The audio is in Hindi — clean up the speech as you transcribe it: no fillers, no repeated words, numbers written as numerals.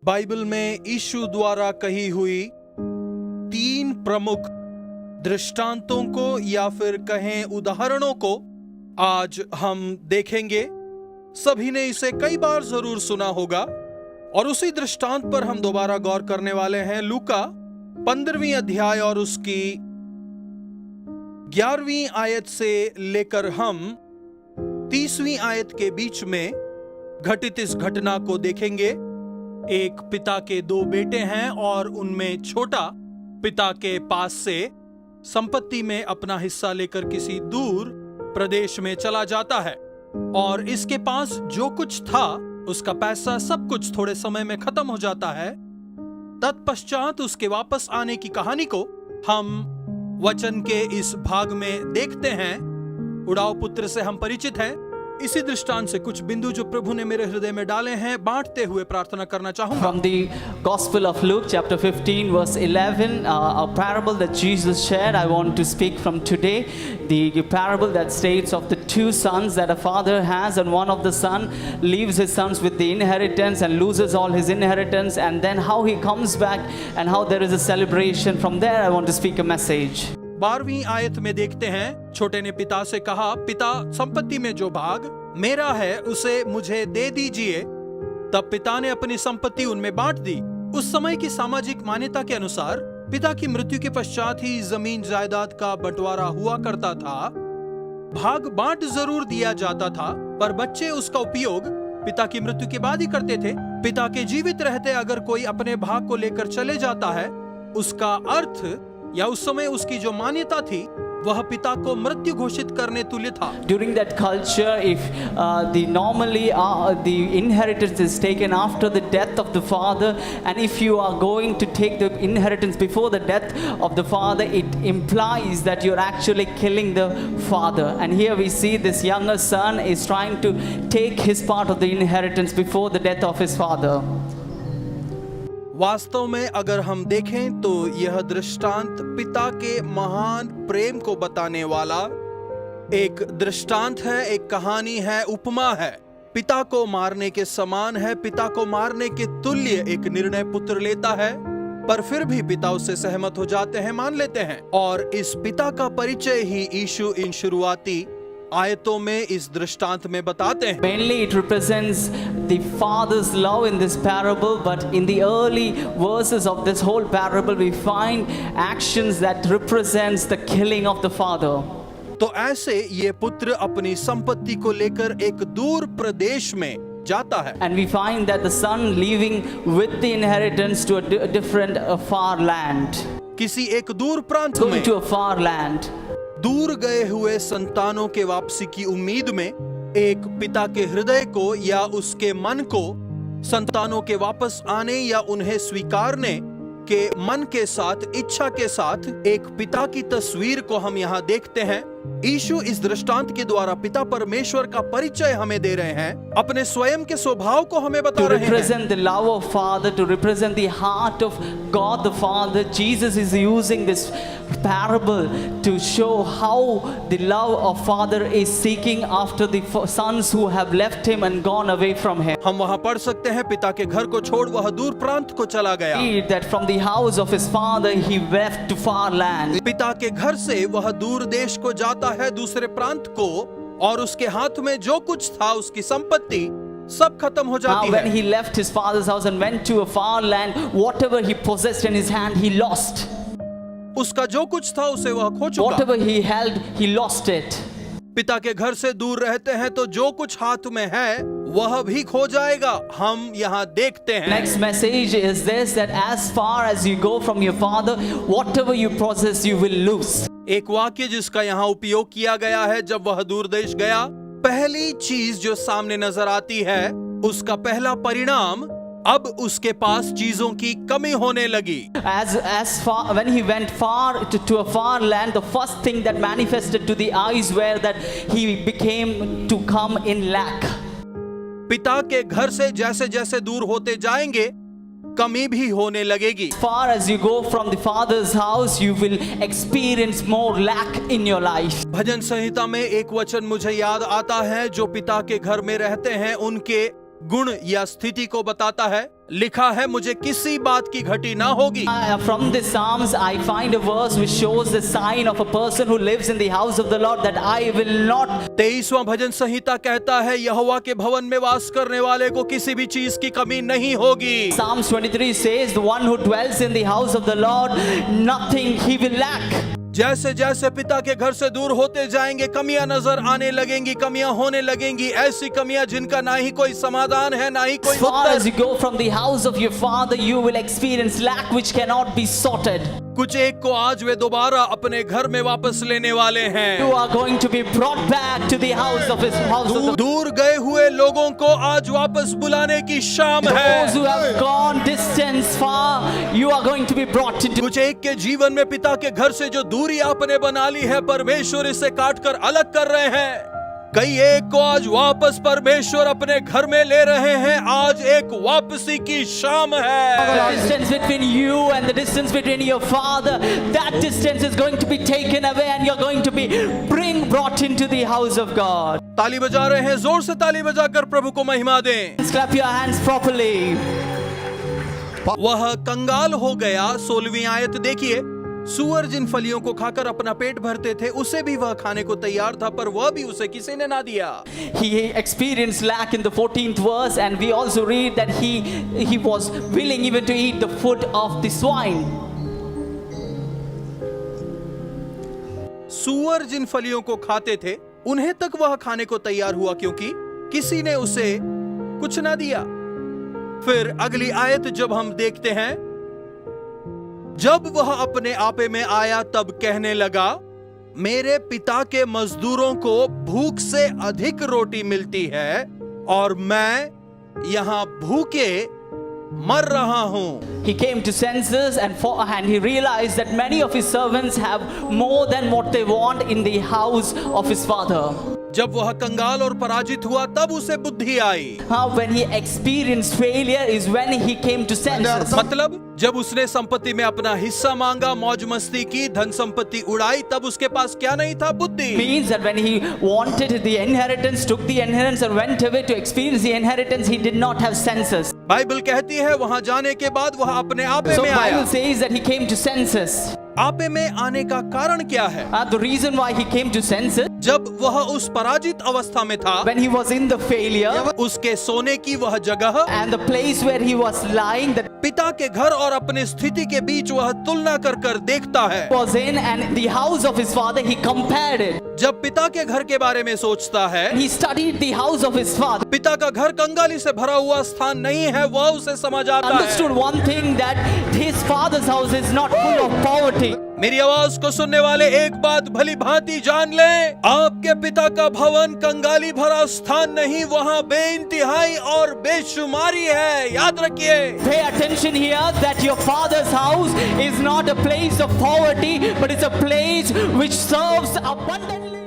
बाइबल में यीशु द्वारा कही हुई 3 प्रमुख दृष्टांतों को या फिर कहें उदाहरणों को आज हम देखेंगे। सभी ने इसे कई बार जरूर सुना होगा और उसी दृष्टांत पर हम दोबारा गौर करने वाले हैं। लूका 15वीं अध्याय और उसकी 11वीं आयत से लेकर हम 30वीं आयत के बीच में घटित इस घटना को देखेंगे। एक पिता के 2 बेटे हैं और उनमें छोटा पिता के पास से संपत्ति में अपना हिस्सा लेकर किसी दूर प्रदेश में चला जाता है और इसके पास जो कुछ था उसका पैसा सब कुछ थोड़े समय में खत्म हो जाता है। तत्पश्चात उसके वापस आने की कहानी को हम वचन के इस भाग में देखते हैं। उड़ाऊ पुत्र से हम परिचित हैं। इसी दृष्टांत से कुछ बिंदु जो प्रभु ने मेरे हृदय में डाले हैं बांटते हुए प्रार्थना करना चाहूंगा। From the Gospel of Luke, chapter 15, verse 11, a parable that Jesus shared, I want to speak from today. The parable that states of the 2 sons that a father has, and one of the son leaves his sons with the inheritance and loses all his inheritance, and then how he comes back and how there is a celebration. From there, I want to speak a message. 12वीं आयत में देखते हैं, छोटे ने पिता से कहा, पिता संपत्ति में जो भाग मेरा है उसे मुझे दे दीजिए। तब पिता ने अपनी संपत्ति उनमें बांट दी। उस समय की सामाजिक मान्यता के अनुसार पिता की मृत्यु के पश्चात ही जमीन जायदाद का बंटवारा हुआ करता था। भाग बांट जरूर दिया जाता था पर बच्चे उसका उपयोग पिता की मृत्यु के बाद ही करते थे। पिता के जीवित रहते अगर कोई अपने भाग को लेकर चले जाता है, उसका अर्थ या उस समय उसकी जो मान्यता थी वह पिता को मृत्यु घोषित करने तुल्य था। During that culture, if normally the inheritance is taken after the death of the father, and if you are going to take the inheritance before the death of the father, it implies that you're actually killing the father. And here we see this younger son is trying to take his part of the inheritance before the death of his father. वास्तव में अगर हम देखें तो यह दृष्टांत पिता के महान प्रेम को बताने वाला एक दृष्टांत है, एक कहानी है, उपमा है। पिता को मारने के समान है। पिता को मारने के तुल्य एक निर्णय पुत्र लेता है, पर फिर भी पिता उससे सहमत हो जाते हैं, मान लेते हैं। और इस पिता का परिचय ही यीशु इन शुरुआती आयतों में इस दृष्टांत में बताते हैं। Mainly it represents the father's love in this parable, but in the early verses of this whole parable we find actions that represents the killing of the father. तो ऐसे ये पुत्र अपनी संपत्ति को लेकर एक दूर प्रदेश में जाता है। And we find that the son leaving with the inheritance to a different far land. किसी एक दूर प्रांत में, Going to a far land. दूर गए हुए संतानों के वापसी की उम्मीद में एक पिता के हृदय को या उसके मन को संतानों के वापस आने या उन्हें स्वीकारने के मन के साथ, इच्छा के साथ एक पिता की तस्वीर को हम यहाँ देखते हैं। यीशु इस दृष्टांत के द्वारा पिता परमेश्वर का परिचय हमें दे रहे हैं, अपने स्वयं के स्वभाव को हमें बता रहे हैं। To represent the love of Father, to represent the heart of God the Father, Jesus is using this parable to show how the love of Father is seeking after the sons who have left him and gone away from him. हम वहाँ पढ़ सकते हैं, पिता के घर को छोड़ वह दूर प्रांत को चला गया। Read that from the house of his father he left to far land. पिता के घर से वह दूर देश को जाता है, दूसरे प्रांत को, और उसके हाथ में जो कुछ था उसकी संपत्ति सब खत्म हो जाती Now when है। he left his father's house and went to a far land, whatever he possessed in his hand he lost. उसका जो कुछ था उसे वह खो चुका। Whatever he held he lost it. पिता के घर से दूर रहते हैं तो जो कुछ हाथ में है वह भी खो जाएगा। हम यहाँ देखते हैं। Next message is this, that as far as you go from your father, whatever you possess you will lose. एक वाक्य जिसका यहाँ उपयोग किया गया है, जब वह दूर देश गया, पहली चीज जो सामने नजर आती है, उसका पहला परिणाम अब उसके पास चीजों की कमी होने लगी। As far when he went far to a far land, the first thing that manifested to the eyes were that he became to come in lack. पिता के घर से जैसे जैसे दूर होते जाएंगे कमी भी होने लगेगी। As far as you go from the father's house, you will experience more lack in your life. भजन संहिता में एक वचन मुझे याद आता है, जो पिता के घर में रहते हैं उनके गुण या स्थिति को बताता है। लिखा है, मुझे किसी बात की घटी ना होगी। From the Psalms, I find a verse which shows the sign of a person who lives in the house of the Lord, that I will not. 23वां भजन संहिता कहता है, यहोवा के भवन में वास करने वाले को किसी भी चीज की कमी नहीं होगी। Psalms 23 says, the one who dwells in the house of the Lord, nothing he will lack. जैसे जैसे पिता के घर से दूर होते जाएंगे, कमियां नजर आने लगेंगी, कमियां होने लगेंगी, ऐसी कमियां जिनका ना ही कोई समाधान है, ना ही कोई As far as you Uttar. go from the house of your father, you will experience lack which cannot be sorted. कुछ एक को आज वे दोबारा अपने घर में वापस लेने वाले हैं। You are going to be brought back to the house of his house of the दूर गए हुए लोगों को आज वापस बुलाने की शाम Those है। who have gone distance far, you are going to be brought into. कुछ एक के जीवन में पिता के घर से जो दूरी आपने बना ली है, परमेश्वर इसे काट कर अलग कर रहे हैं। कई एक को आज वापस परमेश्वर अपने घर में ले रहे हैं। आज एक वापसी की शाम The है। distance between you and the distance between your father, that distance is going to be taken away, and you're going to be brought into the house of God. ताली बजा रहे हैं, जोर से ताली बजाकर प्रभु को महिमा दें। Let's clap your hands properly. वह कंगाल हो गया। 16वीं आयत देखिए, सूअर जिन फलियों को खाकर अपना पेट भरते थे, उसे भी वह खाने को तैयार था, पर वह भी उसे किसी ने ना दिया। He experienced lack in the 14th verse, and we also read that he was willing even to eat the food of the swine. सूअर जिन फलियों को खाते थे, उन्हें तक वह खाने को तैयार हुआ, क्योंकि किसी ने उसे कुछ ना दिया। फिर अगली आयत जब हम देखते हैं, जब वह अपने आपे में आया तब कहने लगा, मेरे पिता के मजदूरों को भूख से अधिक रोटी मिलती है और मैं यहां भूखे मर रहा हूं। He came to senses and he realized that many of his servants have more than what they want in the house of his father. जब वह कंगाल और पराजित हुआ, तब उसे बुद्धि आई। When he experienced failure is when he came to senses. मतलब जब उसने संपत्ति में अपना हिस्सा मांगा, मौज मस्ती की, धन संपत्ति उड़ाई, तब उसके पास क्या नहीं था? बुद्धि। Means that when he wanted the inheritance, took the inheritance and went away to experience the inheritance, he did not have senses. Bible कहती है, वहां जाने के बाद वह अपने आपे So में आया। Bible says that he came to senses. आपे में आने का कारण क्या है? The reason why he came to senses, जब वह उस पराजित अवस्था में था, when he was in the failure उसके सोने की वह जगह, and the place where he was lying, that पिता के घर और अपनी स्थिति के बीच वह तुलना कर कर देखता है। was in, and the house of his father, he compared it. जब पिता के घर के बारे में सोचता है, He studied the house of his father, पिता का घर कंगाली से भरा हुआ स्थान नहीं है, वह उसे समझ आता है। understood one thing, that his father's house is not full of poverty. मेरी आवाज को सुनने वाले एक बात भली भांति जान लें, आपके पिता का भवन कंगाली भरा स्थान नहीं, वहां बेइंतिहाई और बेशुमारी है। याद रखिए। Pay attention here that your father's house is not a place of poverty, but it's a place which serves abundantly.